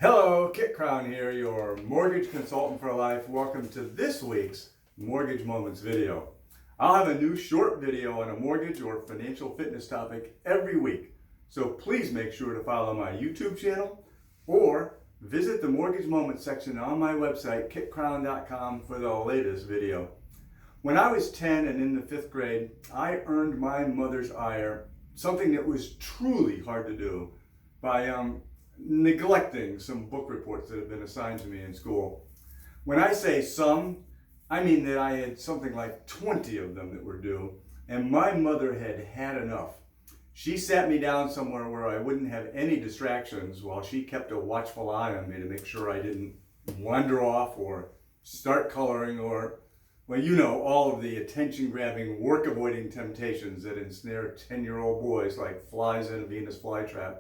Hello, Kit Crowne here, your mortgage consultant for life. Welcome to this week's Mortgage Moments video. I'll have a new short video on a mortgage or financial fitness topic every week. So please make sure to follow my YouTube channel or visit the Mortgage Moments section on my website, kitcrowne.com, for the latest video. When I was 10 and in the 5th grade, I earned my mother's ire, something that was truly hard to do, by neglecting some book reports that had been assigned to me in school. When I say some, I mean that I had something like 20 of them that were due, and my mother had had enough. She sat me down somewhere where I wouldn't have any distractions while she kept a watchful eye on me to make sure I didn't wander off or start coloring or, well, you know, all of the attention-grabbing, work-avoiding temptations that ensnare 10-year-old boys like flies in a Venus flytrap.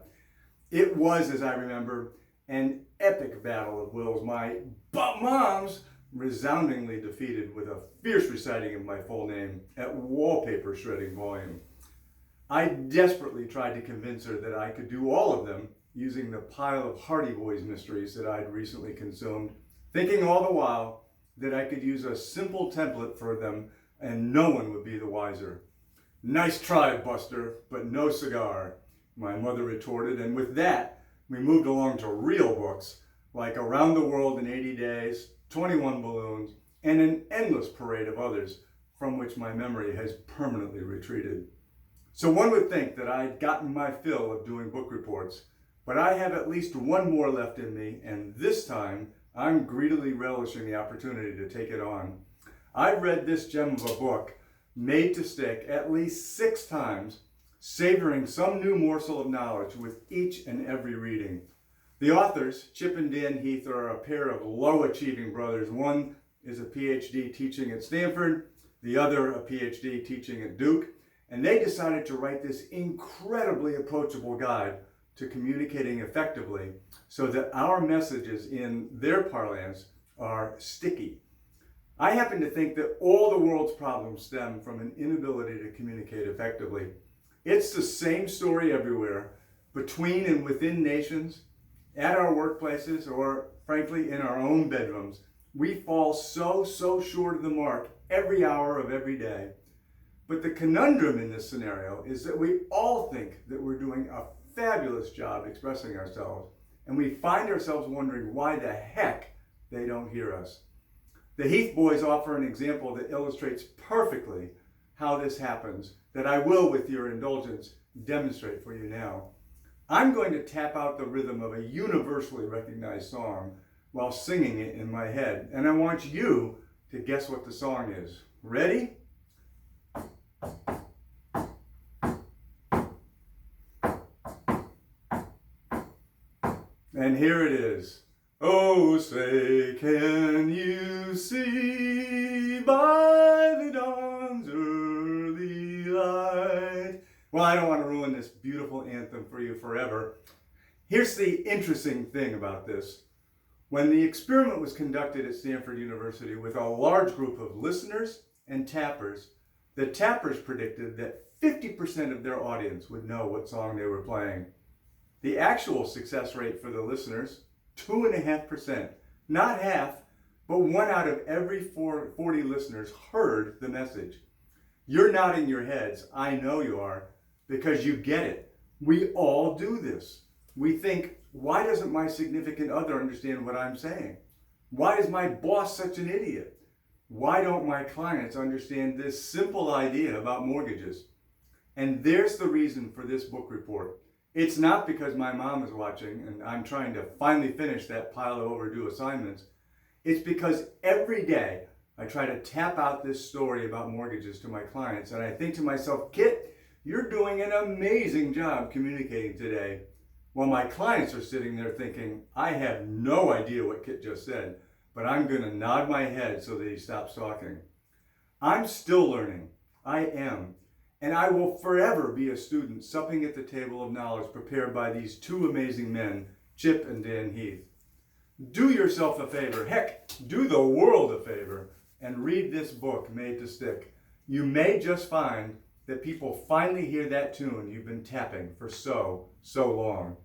It was, as I remember, an epic battle of wills. My mom's resoundingly defeated with a fierce reciting of my full name at wallpaper shredding volume. I desperately tried to convince her that I could do all of them using the pile of Hardy Boys mysteries that I'd recently consumed, thinking all the while that I could use a simple template for them and no one would be the wiser. "Nice try, Buster, but no cigar," my mother retorted, and with that, we moved along to real books like Around the World in 80 Days, 21 Balloons, and an endless parade of others from which my memory has permanently retreated. So one would think that I'd gotten my fill of doing book reports, but I have at least one more left in me, and this time I'm greedily relishing the opportunity to take it on. I've read this gem of a book, made to stick, at least 6 times, savoring some new morsel of knowledge with each and every reading. The authors, Chip and Dan Heath, are a pair of low-achieving brothers. One is a PhD teaching at Stanford, the other a PhD teaching at Duke, and they decided to write this incredibly approachable guide to communicating effectively so that our messages, in their parlance, are sticky. I happen to think that all the world's problems stem from an inability to communicate effectively. It's the same story everywhere, between and within nations, at our workplaces, or frankly in our own bedrooms. We fall so short of the mark every hour of every day. But the conundrum in this scenario is that we all think that we're doing a fabulous job expressing ourselves, and we find ourselves wondering why the heck they don't hear us. The Heath boys offer an example that illustrates perfectly how this happens, that I will, with your indulgence, demonstrate for you now. I'm going to tap out the rhythm of a universally recognized song while singing it in my head, and I want you to guess what the song is. Ready? And here it is. Oh, say, can you see by the dawn's early light? Well, I don't want to ruin this beautiful anthem for you forever. Here's the interesting thing about this. When the experiment was conducted at Stanford University with a large group of listeners and tappers, the tappers predicted that 50% of their audience would know what song they were playing. The actual success rate for the listeners, 2.5%. Not half, but 1 out of every 40 listeners heard the message. You're nodding your heads, I know you are, because you get it. We all do this. We think, why doesn't my significant other understand what I'm saying? Why is my boss such an idiot? Why don't my clients understand this simple idea about mortgages? And there's the reason for this book report. It's not because my mom is watching and I'm trying to finally finish that pile of overdue assignments. It's because every day I try to tap out this story about mortgages to my clients, and I think to myself, Kit, you're doing an amazing job communicating today. While my clients are sitting there thinking, I have no idea what Kit just said, but I'm going to nod my head so that he stops talking. I'm still learning. I am. And I will forever be a student supping at the table of knowledge prepared by these two amazing men, Chip and Dan Heath. Do yourself a favor, heck, do the world a favor, and read this book, Made to Stick. You may just find that people finally hear that tune you've been tapping for so long.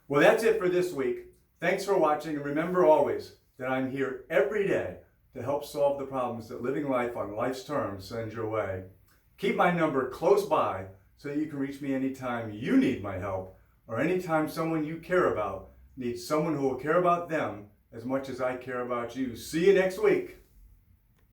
Well, that's it for this week. Thanks for watching, and remember always that I'm here every day to help solve the problems that living life on life's terms sends your way. Keep my number close by so that you can reach me anytime you need my help, or anytime someone you care about needs someone who will care about them as much as I care about you. See you next week.